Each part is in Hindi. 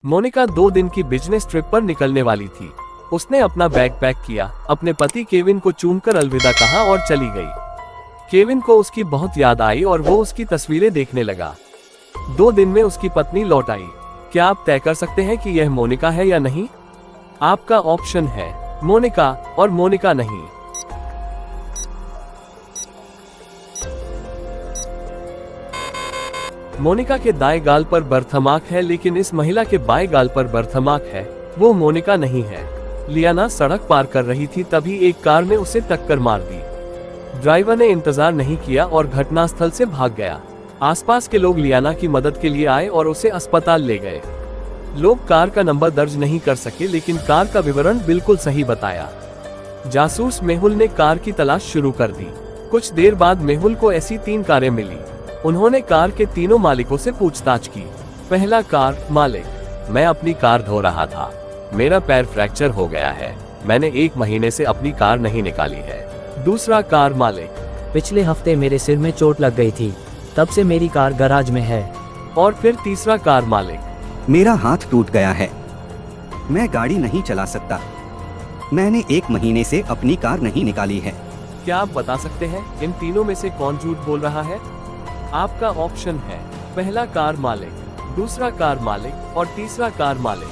मोनिका 2 दिन की बिजनेस ट्रिप पर निकलने वाली थी। उसने अपना बैग पैक किया, अपने पति केविन को चूमकर अलविदा कहा और चली गई। केविन को उसकी बहुत याद आई और वो उसकी तस्वीरें देखने लगा। 2 दिन में उसकी पत्नी लौट आई। क्या आप तय कर सकते हैं कि यह मोनिका है या नहीं? आपका ऑप्शन है मोनिका और मोनिका नहीं। मोनिका के दाएं गाल पर बर्थमार्क है, लेकिन इस महिला के बाएं गाल पर बर्थमार्क है। वो मोनिका नहीं है। लियाना सड़क पार कर रही थी, तभी एक कार ने उसे टक्कर मार दी। ड्राइवर ने इंतजार नहीं किया और घटनास्थल से भाग गया। आसपास के लोग लियाना की मदद के लिए आए और उसे अस्पताल ले गए। लोग कार का नंबर दर्ज नहीं कर सके, लेकिन कार का विवरण बिल्कुल सही बताया। जासूस मेहुल ने कार की तलाश शुरू कर दी। कुछ देर बाद मेहुल को ऐसी 3 कारें मिली। उन्होंने कार के तीनों मालिकों से पूछताछ की। पहला कार मालिक: मैं अपनी कार धो रहा था, मेरा पैर फ्रैक्चर हो गया है, मैंने 1 महीने से अपनी कार नहीं निकाली है। दूसरा कार मालिक: पिछले हफ्ते मेरे सिर में चोट लग गई थी, तब से मेरी कार गैराज में है। और फिर तीसरा कार मालिक: मेरा हाथ टूट गया है, मैं गाड़ी नहीं चला सकता, मैंने 1 महीने से अपनी कार नहीं निकाली है। क्या आप बता सकते हैं इन तीनों में से कौन झूठ बोल रहा है? आपका ऑप्शन है पहला कार मालिक, दूसरा कार मालिक और तीसरा कार मालिक।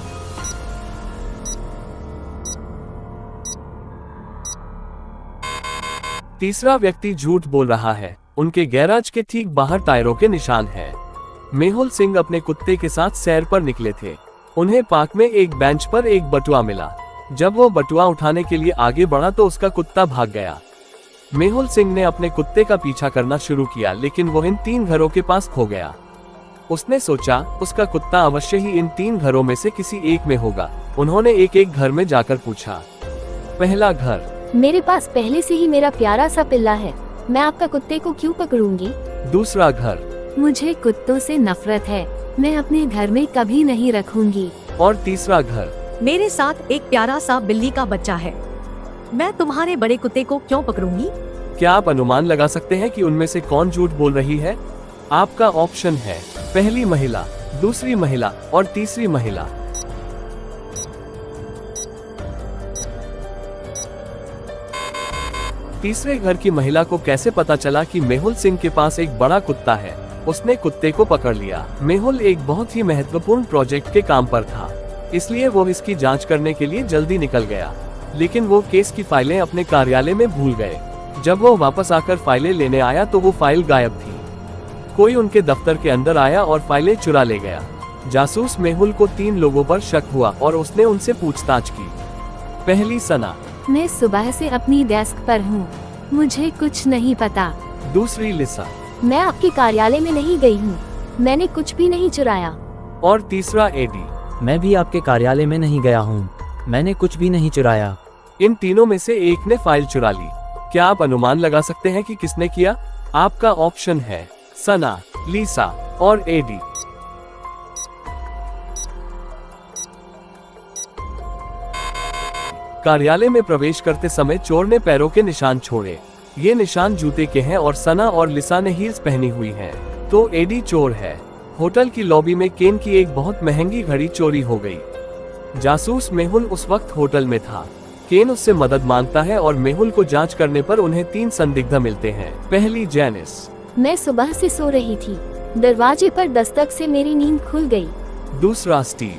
तीसरा व्यक्ति झूठ बोल रहा है। उनके गैराज के ठीक बाहर टायरों के निशान हैं। मेहुल सिंह अपने कुत्ते के साथ सैर पर निकले थे। उन्हें पार्क में एक बेंच पर एक बटुआ मिला। जब वो बटुआ उठाने के लिए आगे बढ़ा तो उसका कुत्ता भाग गया। मेहुल सिंह ने अपने कुत्ते का पीछा करना शुरू किया, लेकिन वो इन 3 घरों के पास खो गया। उसने सोचा उसका कुत्ता अवश्य ही इन 3 घरों में से किसी एक में होगा। उन्होंने एक घर में जाकर पूछा। पहला घर: मेरे पास पहले से ही मेरा प्यारा सा पिल्ला है, मैं आपका कुत्ते को क्यों पकड़ूंगी? दूसरा घर: मुझे कुत्तों से नफरत है, मैं अपने घर में कभी नहीं रखूंगी। और तीसरा घर: मेरे साथ एक प्यारा सा बिल्ली का बच्चा है, मैं तुम्हारे बड़े कुत्ते को क्यों पकड़ूंगी? क्या आप अनुमान लगा सकते हैं कि उनमें से कौन झूठ बोल रही है? आपका ऑप्शन है पहली महिला, दूसरी महिला और तीसरी महिला। तीसरे घर की महिला को कैसे पता चला कि मेहुल सिंह के पास एक बड़ा कुत्ता है? उसने कुत्ते को पकड़ लिया। मेहुल एक बहुत ही महत्वपूर्ण प्रोजेक्ट के काम पर था, इसलिए वो इसकी जांच करने के लिए जल्दी निकल गया। लेकिन वो केस की फाइलें अपने कार्यालय में भूल गए। जब वो वापस आकर फाइलें लेने आया तो वो फाइल गायब थी। कोई उनके दफ्तर के अंदर आया और फाइलें चुरा ले गया। जासूस मेहुल को 3 लोगों पर शक हुआ और उसने उनसे पूछताछ की। पहली सना: मैं सुबह से अपनी डेस्क पर हूँ, मुझे कुछ नहीं पता। दूसरी लिसा: मैं आपके कार्यालय में नहीं गई हूँ, मैंने कुछ भी नहीं चुराया। और तीसरा एडी: मैं भी आपके कार्यालय में नहीं गया हूँ, मैंने कुछ भी नहीं चुराया। इन तीनों में से एक ने फाइल चुरा ली। क्या आप अनुमान लगा सकते हैं कि किसने किया? आपका ऑप्शन है सना, लीसा और एडी। कार्यालय में प्रवेश करते समय चोर ने पैरों के निशान छोड़े। ये निशान जूते के हैं और सना और लिसा ने हील्स पहनी हुई हैं। तो एडी चोर है। होटल की लॉबी में केन की एक बहुत महंगी घड़ी चोरी हो गई। जासूस मेहुल उस वक्त होटल में था। केन उससे मदद मांगता है और मेहुल को जांच करने पर उन्हें 3 संदिग्ध मिलते हैं। पहली जैनिस: मैं सुबह से सो रही थी, दरवाजे पर दस्तक से मेरी नींद खुल गई। दूसरा स्टीव: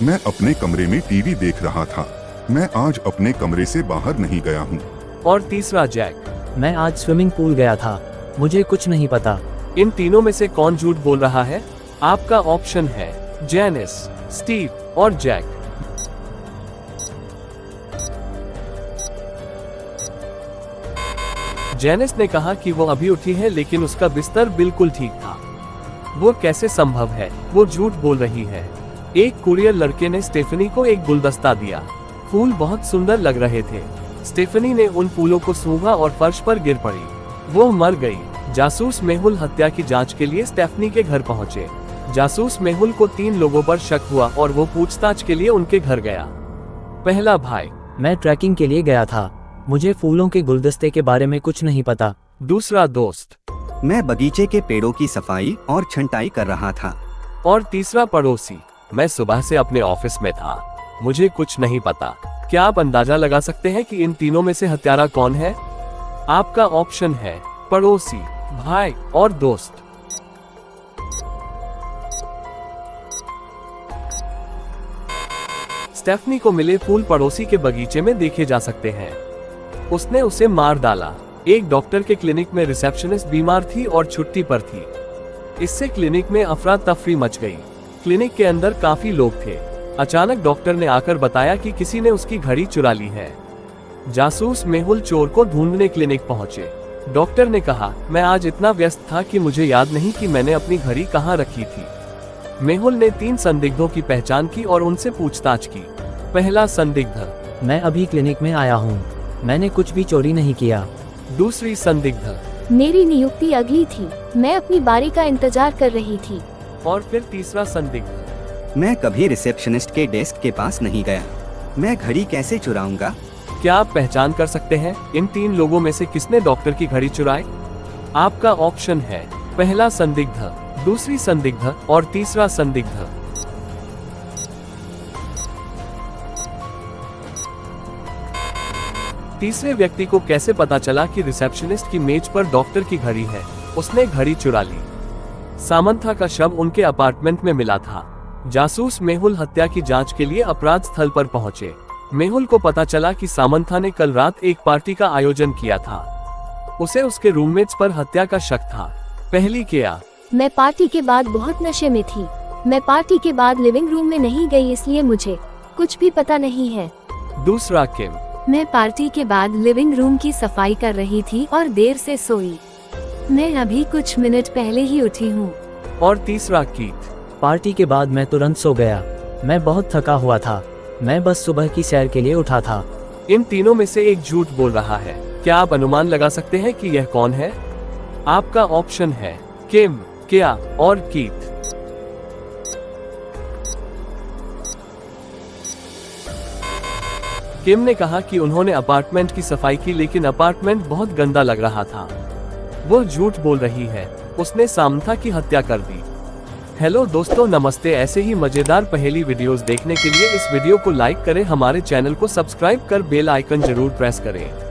मैं अपने कमरे में टीवी देख रहा था, मैं आज अपने कमरे से बाहर नहीं गया हूँ। और तीसरा जैक: मैं आज स्विमिंग पूल गया था, मुझे कुछ नहीं पता। इन तीनों में से कौन झूठ बोल रहा है? आपका ऑप्शन है जैनिस, स्टीव और जैक। जैनिस ने कहा कि वो अभी उठी है, लेकिन उसका बिस्तर बिल्कुल ठीक था। वो कैसे संभव है? वो झूठ बोल रही है। एक कुरियर लड़के ने स्टेफनी को एक गुलदस्ता दिया। फूल बहुत सुंदर लग रहे थे। स्टेफनी ने उन फूलों को सूंघा और फर्श पर गिर पड़ी। वो मर गई। जासूस मेहुल हत्या की जांच के लिए स्टेफनी के घर पहुंचे। जासूस मेहुल को 3 लोगों पर शक हुआ और वो पूछताछ के लिए उनके घर गया। पहला भाई: मैं ट्रैकिंग के लिए गया था, मुझे फूलों के गुलदस्ते के बारे में कुछ नहीं पता। दूसरा दोस्त: मैं बगीचे के पेड़ों की सफाई और छंटाई कर रहा था। और तीसरा पड़ोसी: मैं सुबह से अपने ऑफिस में था, मुझे कुछ नहीं पता। क्या आप अंदाजा लगा सकते हैं कि इन तीनों में से हत्यारा कौन है? आपका ऑप्शन है पड़ोसी, भाई और दोस्त। स्टेफनी को मिले फूल पड़ोसी के बगीचे में देखे जा सकते हैं। उसने उसे मार डाला। एक डॉक्टर के क्लिनिक में रिसेप्शनिस्ट बीमार थी और छुट्टी पर थी। इससे क्लिनिक में अफरा तफरी मच गई। क्लिनिक के अंदर काफी लोग थे। अचानक डॉक्टर ने आकर बताया कि किसी ने उसकी घड़ी चुरा ली है। जासूस मेहुल चोर को ढूंढने क्लिनिक पहुंचे। डॉक्टर ने कहा, मैं आज इतना व्यस्त था कि मुझे याद नहीं कि मैंने अपनी घड़ी कहाँ रखी थी। मेहुल ने 3 संदिग्धों की पहचान की और उनसे पूछताछ की। पहला संदिग्ध, मैं अभी क्लिनिक में आया हूँ, मैंने कुछ भी चोरी नहीं किया। दूसरी संदिग्ध, मेरी नियुक्ति अगली थी, मैं अपनी बारी का इंतजार कर रही थी। और फिर तीसरा संदिग्ध, मैं कभी रिसेप्शनिस्ट के डेस्क के पास नहीं गया, मैं घड़ी कैसे चुराऊंगा? क्या आप पहचान कर सकते हैं इन 3 लोगों में से किसने डॉक्टर की घड़ी चुराई? आपका ऑप्शन है पहला संदिग्ध, दूसरी संदिग्ध और तीसरा संदिग्ध। तीसरे व्यक्ति को कैसे पता चला कि रिसेप्शनिस्ट की मेज पर डॉक्टर की घड़ी है? उसने घड़ी चुरा ली। सामंथा का शव उनके अपार्टमेंट में मिला था। जासूस मेहुल हत्या की जांच के लिए अपराध स्थल पर पहुंचे। मेहुल को पता चला कि सामंथा ने कल रात एक पार्टी का आयोजन किया था। उसे उसके रूममेट्स पर हत्या का शक था। पहली क्या? मैं पार्टी के बाद बहुत नशे में थी। मैं पार्टी के बाद लिविंग रूम में नहीं गई, इसलिए मुझे कुछ भी पता नहीं है। दूसरा किम, मैं पार्टी के बाद लिविंग रूम की सफाई कर रही थी और देर से सोई। मैं अभी कुछ मिनट पहले ही उठी हूँ। और तीसरा कीथ, पार्टी के बाद मैं तुरंत सो गया, मैं बहुत थका हुआ था, मैं बस सुबह की सैर के लिए उठा था। इन तीनों में से एक झूठ बोल रहा है। क्या आप अनुमान लगा सकते हैं कि यह कौन है? आपका ऑप्शन है किम, क्या और कीथ। किम ने कहा कि उन्होंने अपार्टमेंट की सफाई की, लेकिन अपार्टमेंट बहुत गंदा लग रहा था। वो झूठ बोल रही है, उसने सामंथा की हत्या कर दी। हेलो दोस्तों, नमस्ते। ऐसे ही मजेदार पहेली वीडियोस देखने के लिए इस वीडियो को लाइक करें, हमारे चैनल को सब्सक्राइब कर बेल आइकन जरूर प्रेस करें।